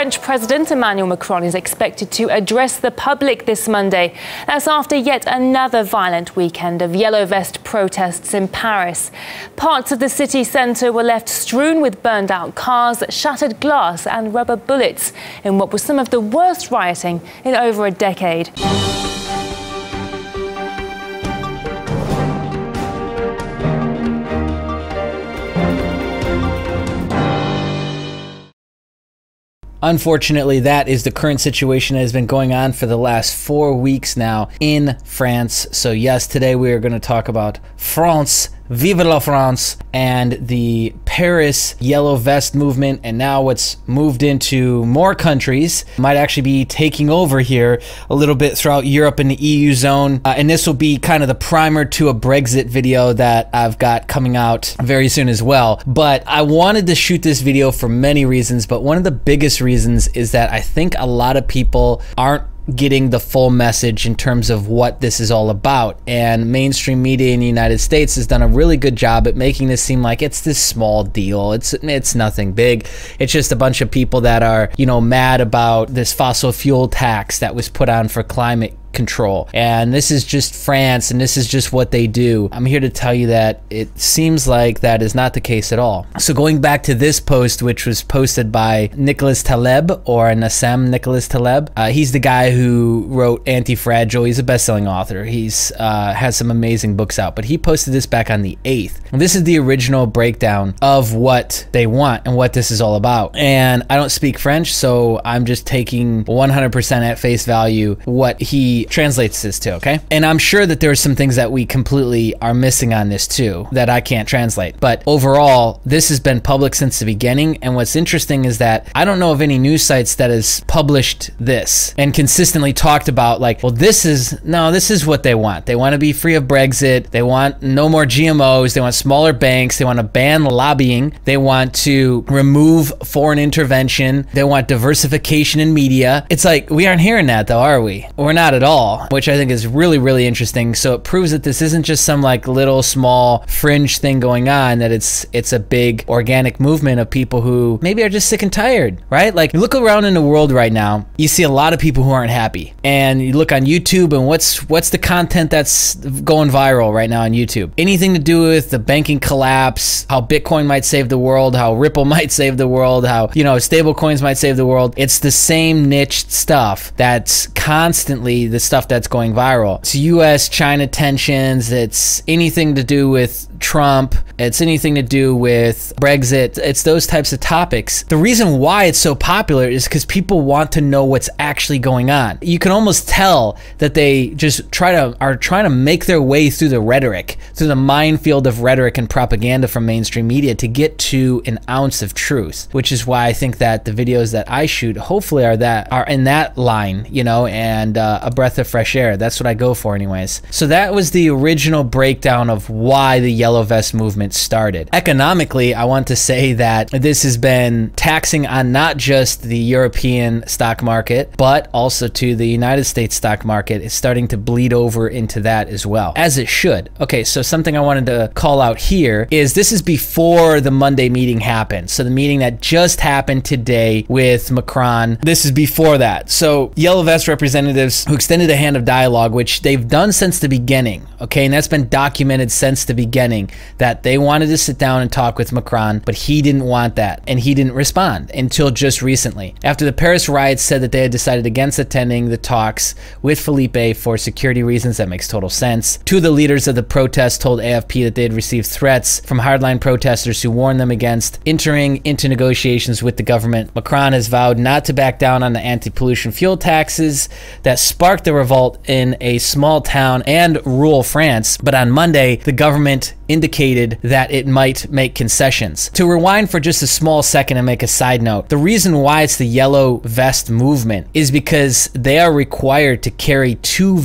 French President Emmanuel Macron is expected to address the public this Monday. That's after yet another violent weekend of yellow vest protests in Paris. Parts of the city centre were left strewn with burned out cars, shattered glass and rubber bullets in what was some of the worst rioting in over a decade. Unfortunately, that is the current situation that has been going on for the last 4 weeks now in France. So yes, today we are going to talk about France, Vive la France, and the Paris Yellow Vest movement, and now what's moved into more countries, might actually be taking over here a little bit throughout Europe and the EU zone. And this will be kind of the primer to a Brexit video that I've got coming out very soon as well. But I wanted to shoot this video for many reasons, but one of the biggest reasons is that I think a lot of people aren't getting the full message in terms of what this is all about, and mainstream media in the United States has done a really good job at making this seem like it's this small deal. It's nothing big. It's just a bunch of people that are, you know, mad about this fossil fuel tax that was put on for climate control, and this is just France, and this is just what they do. I'm here to tell you that it seems like that is not the case at all. So going back to this post, which was posted by Nicholas Taleb, or Nassim Nicholas Taleb, he's the guy who wrote Anti-Fragile. He's a best-selling author. He's has some amazing books out, but he posted this back on the 8th. And this is the original breakdown of what they want and what this is all about. And I don't speak French, so I'm just taking 100% at face value what he translates this to, okay? And I'm sure that there are some things that we completely are missing on this too that I can't translate. But overall, this has been public since the beginning, and what's interesting is that I don't know of any news sites that has published this and consistently talked about, like, well, this is what they want. They want to be free of Brexit. They want no more GMOs. They want smaller banks. They want to ban lobbying. They want to remove foreign intervention. They want diversification in media. It's like, we aren't hearing that though, are we? We're not at all. Which I think is really, really interesting. So it proves that this isn't just some like little small fringe thing going on, that it's a big organic movement of people who maybe are just sick and tired, right? Like, you look around in the world right now, you see a lot of people who aren't happy. And you look on YouTube, and what's the content that's going viral right now on YouTube? Anything to do with the banking collapse, how Bitcoin might save the world, how Ripple might save the world, how, you know, stable coins might save the world. It's the same niche stuff that's constantly the stuff that's going viral. It's US-China tensions, it's anything to do with Trump, it's anything to do with Brexit, it's those types of topics. The reason why it's so popular is because people want to know what's actually going on. You can almost tell that they just are trying to make their way through the rhetoric, through the minefield of rhetoric and propaganda from mainstream media to get to an ounce of truth, which is why I think that the videos that I shoot hopefully are in that line, you know, and a breath of fresh air. That's what I go for anyways. So that was the original breakdown of why the Yellow Vest movement started. Economically, I want to say that this has been taxing on not just the European stock market, but also to the United States stock market. It's starting to bleed over into that as well, as it should. Okay, so something I wanted to call out here is this is before the Monday meeting happened. So the meeting that just happened today with Macron, this is before that. So Yellow Vest representatives who extended a hand of dialogue, which they've done since the beginning, okay, and that's been documented since the beginning, that they wanted to sit down and talk with Macron, but he didn't want that, and he didn't respond until just recently. After the Paris riots said that they had decided against attending the talks with Philippe for security reasons, that makes total sense. Two of the leaders of the protests told AFP that they had received threats from hardline protesters who warned them against entering into negotiations with the government. Macron has vowed not to back down on the anti-pollution fuel taxes that sparked the revolt in a small town and rural France, but on Monday, the government indicated that it might make concessions. To rewind for just a small second and make a side note, the reason why it's the Yellow Vest movement is because they are required to carry two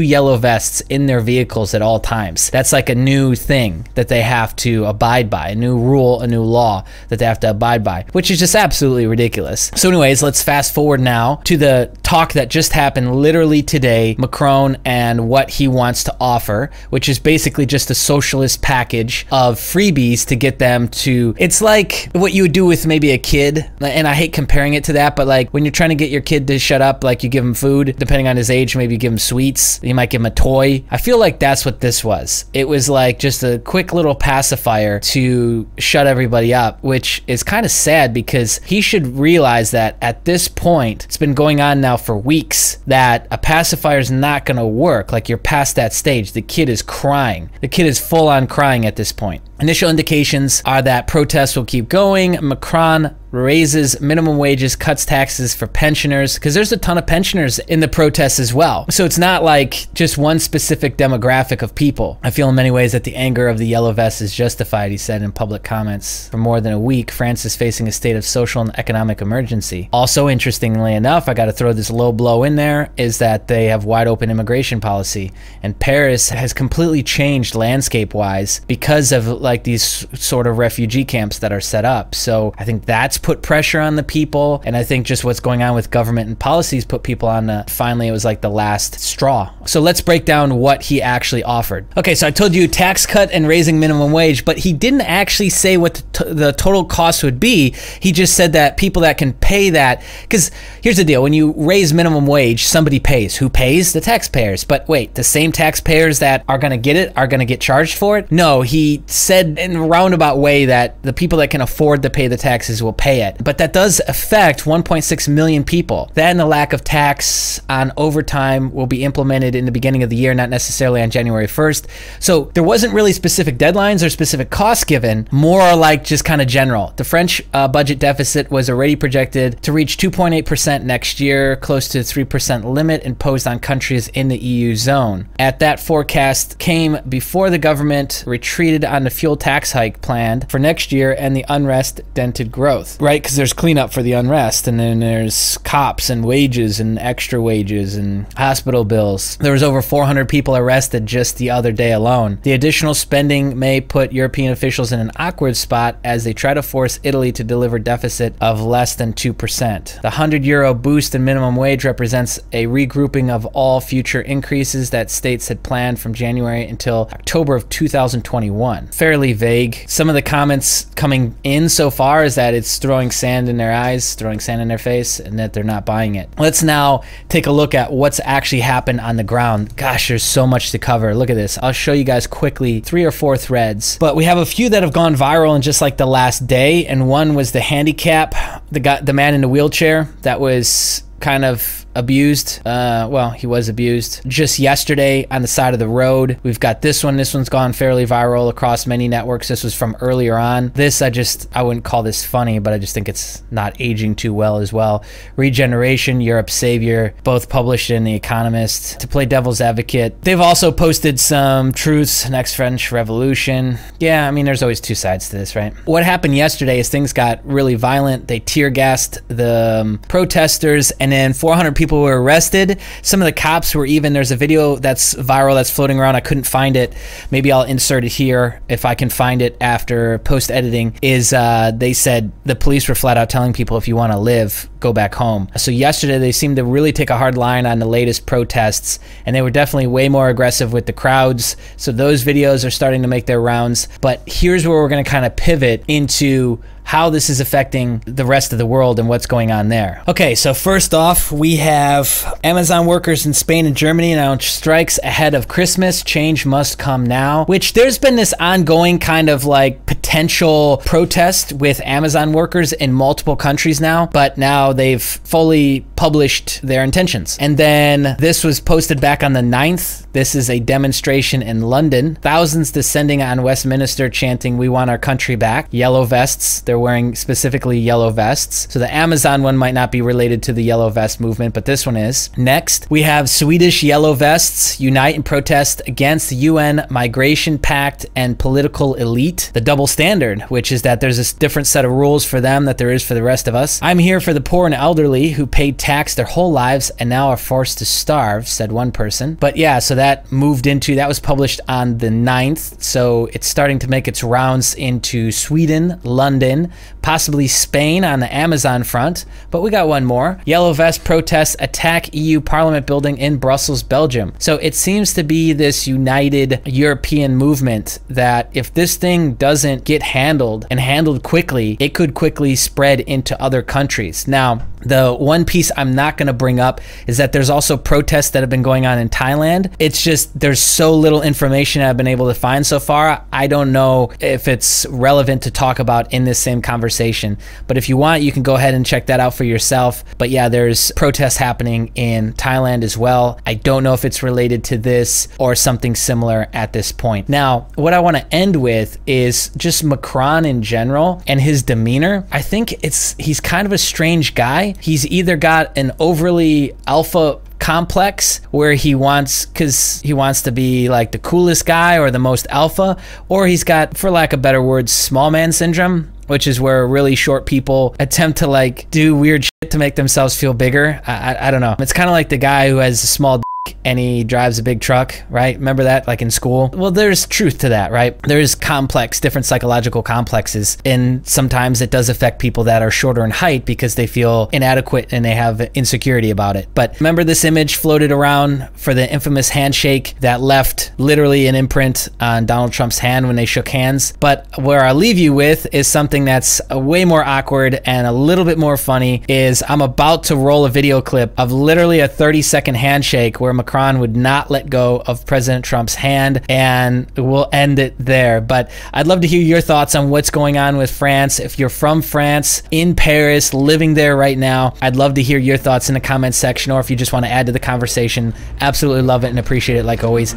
yellow vests in their vehicles at all times. That's like a new thing that they have to abide by, a new rule, a new law that they have to abide by, which is just absolutely ridiculous. So anyways, let's fast forward now to the talk that just happened literally today, Macron and what he wants to offer, which is basically just a social socialist package of freebies to get them to, it's like what you would do with maybe a kid, and I hate comparing it to that, but like when you're trying to get your kid to shut up, like you give him food, depending on his age, maybe you give him sweets, you might give him a toy. I feel like that's what this was. It was like just a quick little pacifier to shut everybody up, which is kind of sad because he should realize that at this point, it's been going on now for weeks, that a pacifier is not going to work. Like, you're past that stage. The kid is crying. The kid is full on crying at this point. Initial indications are that protests will keep going. Macron raises minimum wages, cuts taxes for pensioners, because there's a ton of pensioners in the protests as well. So it's not like just one specific demographic of people. I feel in many ways that the anger of the yellow vests is justified, he said in public comments. For more than a week, France is facing a state of social and economic emergency. Also, interestingly enough, I got to throw this low blow in there, is that they have wide open immigration policy. And Paris has completely changed landscape-wise because of like these sort of refugee camps that are set up. So I think that's put pressure on the people, and I think just what's going on with government and policies put people on finally it was like the last straw. So let's break down what he actually offered. Okay, so I told you tax cut and raising minimum wage, but he didn't actually say what the total cost would be. He just said that people that can pay that, because here's the deal, when you raise minimum wage, somebody pays. Who pays? The taxpayers. But wait, the same taxpayers that are going to get it are going to get charged for it? No, he said in a roundabout way that the people that can afford to pay the taxes will pay it. But that does affect 1.6 million people. That and the lack of tax on overtime will be implemented in the beginning of the year, not necessarily on January 1st. So there wasn't really specific deadlines or specific costs given, more like just kind of general. The French budget deficit was already projected to reach 2.8% next year, close to the 3% limit imposed on countries in the EU zone. At that forecast came before the government retreated on the fuel tax hike planned for next year, and the unrest dented growth. Right, because there's cleanup for the unrest, and then there's cops and wages and extra wages and hospital bills. There was over 400 people arrested just the other day alone. The additional spending may put European officials in an awkward spot as they try to force Italy to deliver deficit of less than 2%. The €100 boost in minimum wage represents a regrouping of all future increases that states had planned from January until October of 2021. Fairly vague. Some of the comments coming in so far is that it's throwing sand in their eyes, throwing sand in their face, and that they're not buying it. Let's now take a look at what's actually happened on the ground. Gosh, there's so much to cover. Look at this. I'll show you guys quickly 3 or 4 threads, but we have a few that have gone viral in just like the last day, and one was the handicap, the man in the wheelchair that was kind of abused. Well, he was abused just yesterday on the side of the road. We've got this one. This one's gone fairly viral across many networks. This was from earlier on. This, I wouldn't call this funny, but I just think it's not aging too well as well. Regeneration, Europe's Savior, both published in The Economist. To play devil's advocate, they've also posted some truths, next French Revolution. Yeah, I mean, there's always two sides to this, right? What happened yesterday is things got really violent. They tear gassed the protesters, and then 400 people were arrested. Some of the cops were even, there's a video that's viral that's floating around. I couldn't find it. Maybe I'll insert it here if I can find it after post-editing. Is they said the police were flat out telling people, if you want to live, go back home. So yesterday they seemed to really take a hard line on the latest protests, and they were definitely way more aggressive with the crowds. So those videos are starting to make their rounds. But here's where we're going to kind of pivot into how this is affecting the rest of the world and what's going on there. Okay, so first off, we have Amazon workers in Spain and Germany announced strikes ahead of Christmas. Change must come now, which there's been this ongoing kind of like potential protest with Amazon workers in multiple countries now, but now they've fully published their intentions. And then this was posted back on the 9th. This is a demonstration in London. Thousands descending on Westminster chanting, "We want our country back." Yellow vests. They're wearing specifically yellow vests. So the Amazon one might not be related to the yellow vest movement, but this one is. Next, we have Swedish yellow vests unite and protest against the UN Migration Pact and political elite. The double standard, which is that there's a different set of rules for them that there is for the rest of us. "I'm here for the poor and elderly who paid tax their whole lives and now are forced to starve," said one person. But yeah, so that moved into, that was published on the 9th. So it's starting to make its rounds into Sweden, London, Britain, possibly Spain on the Amazon front. But we got one more. Yellow vest protests attack EU Parliament building in Brussels, Belgium. So it seems to be this united European movement that if this thing doesn't get handled and handled quickly, it could quickly spread into other countries. Now, the one piece I'm not going to bring up is that there's also protests that have been going on in Thailand. It's just there's so little information I've been able to find so far. I don't know if it's relevant to talk about in this same conversation. But if you want, you can go ahead and check that out for yourself. But yeah, there's protests happening in Thailand as well. I don't know if it's related to this or something similar at this point. Now, what I want to end with is just Macron in general and his demeanor. I think he's kind of a strange guy. He's either got an overly alpha complex where he wants to be like the coolest guy or the most alpha, or he's got, for lack of better words, small man syndrome, which is where really short people attempt to like do weird shit to make themselves feel bigger. I don't know. It's kind of like the guy who has a small dick and he drives a big truck, right? Remember that, like in school? Well, there's truth to that, right? There's different psychological complexes, and sometimes it does affect people that are shorter in height because they feel inadequate and they have insecurity about it. But remember this image floated around for the infamous handshake that left literally an imprint on Donald Trump's hand when they shook hands. But where I'll leave you with is something that's way more awkward and a little bit more funny. Is I'm about to roll a video clip of literally a 30-second handshake where Macron would not let go of President Trump's hand, and we'll end it there. But I'd love to hear your thoughts on what's going on with France. If you're from France, in Paris, living there right now, I'd love to hear your thoughts in the comments section, or if you just want to add to the conversation, absolutely love it and appreciate it like always.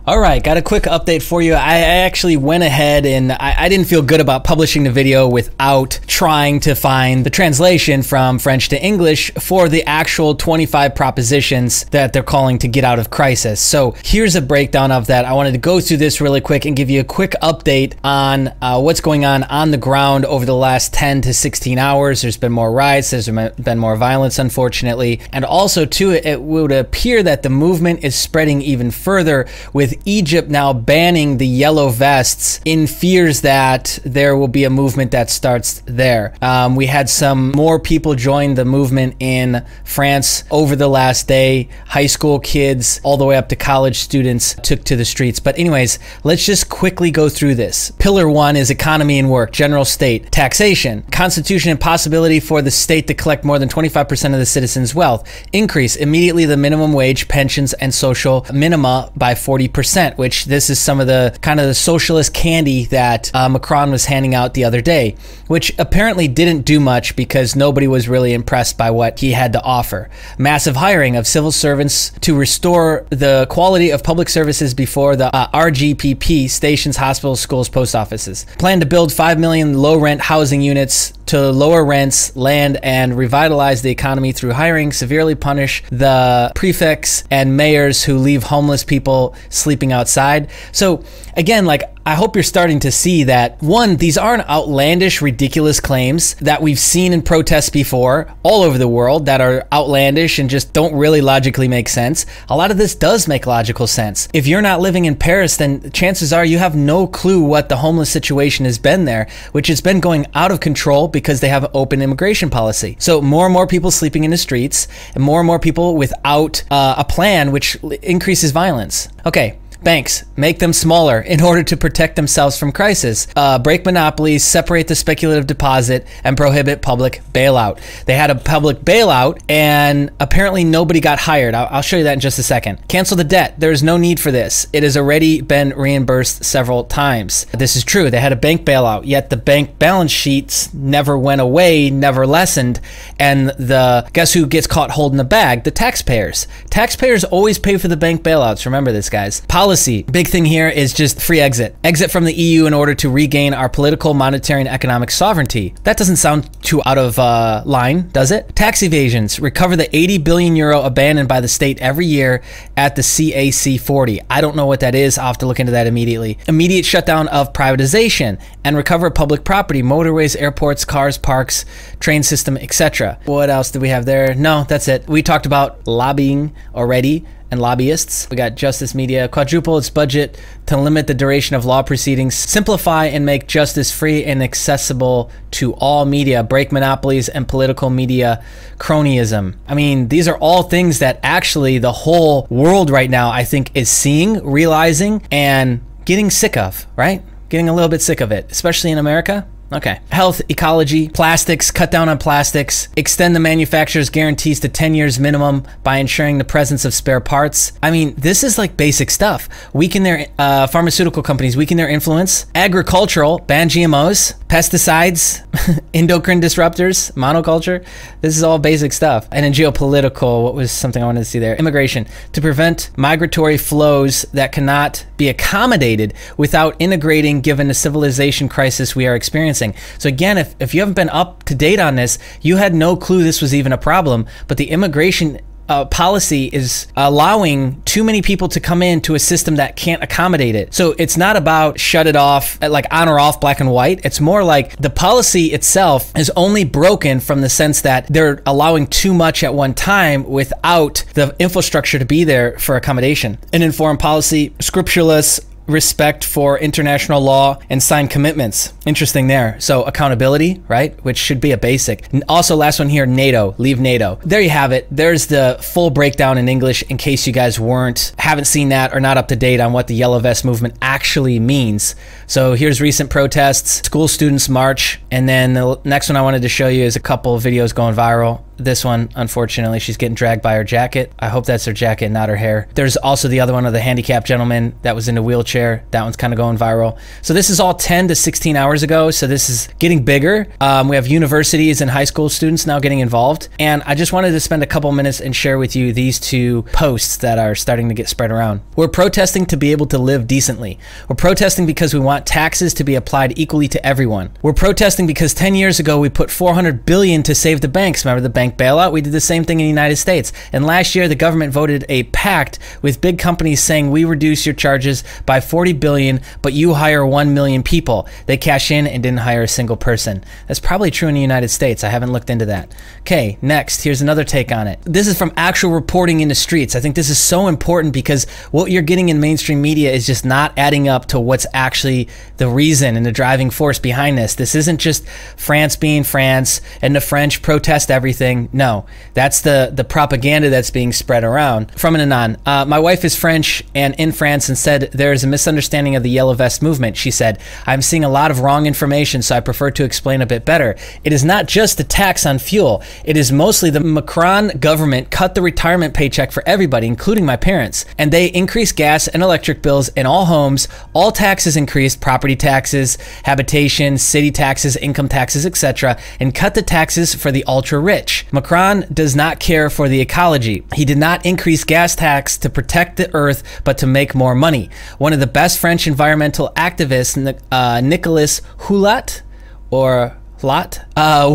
All right, got a quick update for you. I actually went ahead and I didn't feel good about publishing the video without trying to find the translation from French to English for the actual 25 propositions that they're calling to get out of crisis. So here's a breakdown of that. I wanted to go through this really quick and give you a quick update on what's going on the ground over the last 10 to 16 hours. There's been more riots, there's been more violence, unfortunately. And also, too, it would appear that the movement is spreading even further, with Egypt now banning the yellow vests in fears that there will be a movement that starts there. We had some more people join the movement in France over the last day. High school kids all the way up to college students took to the streets. But anyways, let's just quickly go through this. Pillar 1 is economy and work, general state, taxation, constitution and possibility for the state to collect more than 25% of the citizens' wealth, increase immediately the minimum wage, pensions, and social minima by 40%. Which this is some of the kind of the socialist candy that Macron was handing out the other day, which apparently didn't do much because nobody was really impressed by what he had to offer. Massive hiring of civil servants to restore the quality of public services before the RGPP, stations, hospitals, schools, post offices. Plan to build 5 million low-rent housing units to lower rents, land, and revitalize the economy through hiring, severely punish the prefects and mayors who leave homeless people sleeping outside. So again, like, I hope you're starting to see that, one, these aren't outlandish, ridiculous claims that we've seen in protests before all over the world that are outlandish and just don't really logically make sense. A lot of this does make logical sense. If you're not living in Paris, then chances are you have no clue what the homeless situation has been there, which has been going out of control because they have an open immigration policy. So more and more people sleeping in the streets and more people without a plan, which increases violence. Okay. Banks, make them smaller in order to protect themselves from crisis. Break monopolies, separate the speculative deposit, and prohibit public bailout. They had a public bailout, and apparently nobody got hired. I'll show you that in just a second. Cancel the debt. There is no need for this. It has already been reimbursed several times. This is true. They had a bank bailout, yet the bank balance sheets never went away, never lessened, and guess who gets caught holding the bag? The taxpayers. Taxpayers always pay for the bank bailouts. Remember this, guys. policy. Big thing here is just free exit. Exit from the EU in order to regain our political, monetary, and economic sovereignty. That doesn't sound too out of line, does it? Tax evasions. Recover the 80 billion euro abandoned by the state every year at the CAC 40. I don't know what that is. I'll have to look into that immediately. Immediate shutdown of privatization and recover public property, motorways, airports, cars, parks, train system, etc. What else do we have there? No, that's it. We talked about lobbying already and lobbyists. We got Justice Media, quadruple its budget to limit the duration of law proceedings, simplify and make justice free and accessible to all media, break monopolies and political media cronyism. I mean, these are all things that actually the whole world right now, I think, is seeing, realizing, and getting sick of, right? Getting a little bit sick of it, especially in America. Okay. Health, ecology, plastics, cut down on plastics, extend the manufacturer's guarantees to 10 years minimum by ensuring the presence of spare parts. I mean, this is like basic stuff. Weaken their pharmaceutical companies, weaken their influence. Agricultural, ban GMOs, pesticides, endocrine disruptors, monoculture. This is all basic stuff. And in geopolitical, what was something I wanted to see there? Immigration, to prevent migratory flows that cannot be accommodated without integrating given the civilization crisis we are experiencing. So again, if you haven't been up to date on this, you had no clue this was even a problem, but the immigration policy is allowing too many people to come into a system that can't accommodate it. So it's not about shut it off, like on or off, black and white. It's more like the policy itself is only broken from the sense that they're allowing too much at one time without the infrastructure to be there for accommodation. And in foreign policy, scrupulous respect for international law and signed commitments. Interesting there. So accountability, right? Which should be a basic. And also last one here, NATO, leave NATO. There you have it. There's the full breakdown in English in case you guys haven't seen that or not up to date on what the Yellow Vest movement actually means. So here's recent protests, school students march, and then the next one I wanted to show you is a couple of videos going viral. This one, unfortunately, she's getting dragged by her jacket. I hope that's her jacket, not her hair. There's also the other one of the handicapped gentleman that was in a wheelchair. That one's kind of going viral. So this is all 10 to 16 hours ago. So this is getting bigger. We have universities and high school students now getting involved. And I just wanted to spend a couple minutes and share with you these two posts that are starting to get spread around. We're protesting to be able to live decently. We're protesting because we want taxes to be applied equally to everyone. We're protesting because 10 years ago, we put $400 billion to save the banks. Remember the bank bailout? We did the same thing in the United States. And last year, the government voted a pact with big companies saying we reduce your charges by $40 billion, but you hire 1 million people. They cash in and didn't hire a single person. That's probably true in the United States. I haven't looked into that. Okay, next, here's another take on it. This is from actual reporting in the streets. I think this is so important because what you're getting in mainstream media is just not adding up to what's actually the reason and the driving force behind this. This isn't just France being France and the French protest everything. No, that's the propaganda that's being spread around. From and anon. My wife is French and in France and said there is a misunderstanding of the Yellow Vest movement. She said, I'm seeing a lot of wrong information, so I prefer to explain a bit better. It is not just the tax on fuel. It is mostly the Macron government cut the retirement paycheck for everybody, including my parents. And they increased gas and electric bills in all homes. All taxes increased, property taxes, habitation, city taxes, income taxes, etc., and cut the taxes for the ultra rich. Macron does not care for the ecology. He did not increase gas tax to protect the earth, but to make more money. One of the best French environmental activists, Nicolas Hulot,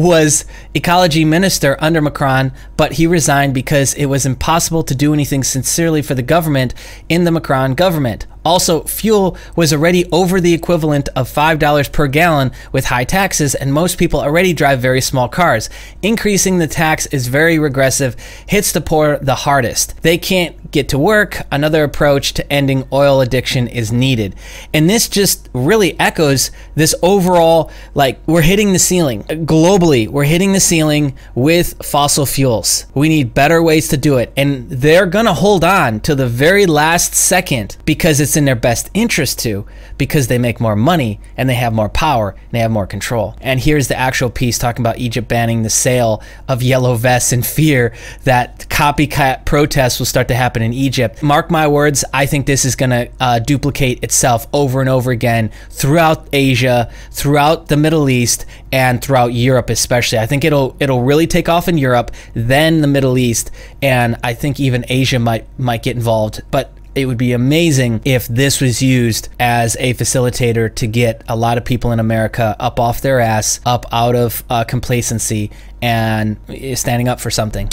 was ecology minister under Macron, but he resigned because it was impossible to do anything sincerely for the government in the Macron government. Also, fuel was already over the equivalent of $5 per gallon with high taxes, and most people already drive very small cars. Increasing the tax is very regressive, hits the poor the hardest. They can't get to work. Another approach to ending oil addiction is needed. And this just really echoes this overall, like, we're hitting the ceiling. Globally, we're hitting the ceiling with fossil fuels. We need better ways to do it. And they're gonna hold on to the very last second because it's in their best interest to, because they make more money and they have more power and they have more control. And here's the actual piece talking about Egypt banning the sale of yellow vests in fear that copycat protests will start to happen in Egypt. Mark my words, I think this is going to duplicate itself over and over again throughout Asia, throughout the Middle East, and throughout Europe especially. I think it'll really take off in Europe, then the Middle East, and I think even Asia might get involved. But it would be amazing if this was used as a facilitator to get a lot of people in America up off their ass, up out of complacency, and standing up for something.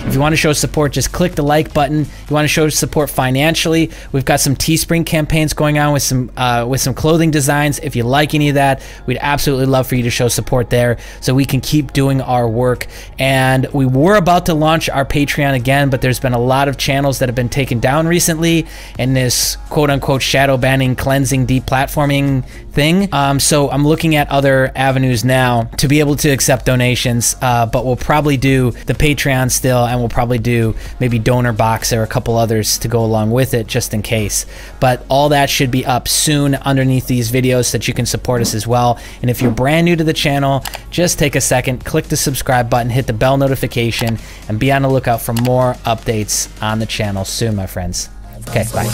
If you want to show support, just click the like button. If you want to show support financially, we've got some Teespring campaigns going on with some clothing designs. If you like any of that, we'd absolutely love for you to show support there so we can keep doing our work. And we were about to launch our Patreon again, but there's been a lot of channels that have been taken down recently in this quote-unquote shadow banning, cleansing, deplatforming thing. So I'm looking at other avenues now to be able to accept donations, but we'll probably do the Patreon still, and we'll probably do maybe Donor Box or a couple others to go along with it just in case. But all that should be up soon underneath these videos so that you can support us as well. And if you're brand new to the channel, just take a second, click the subscribe button, hit the bell notification, and be on the lookout for more updates on the channel soon, my friends. Okay, bye.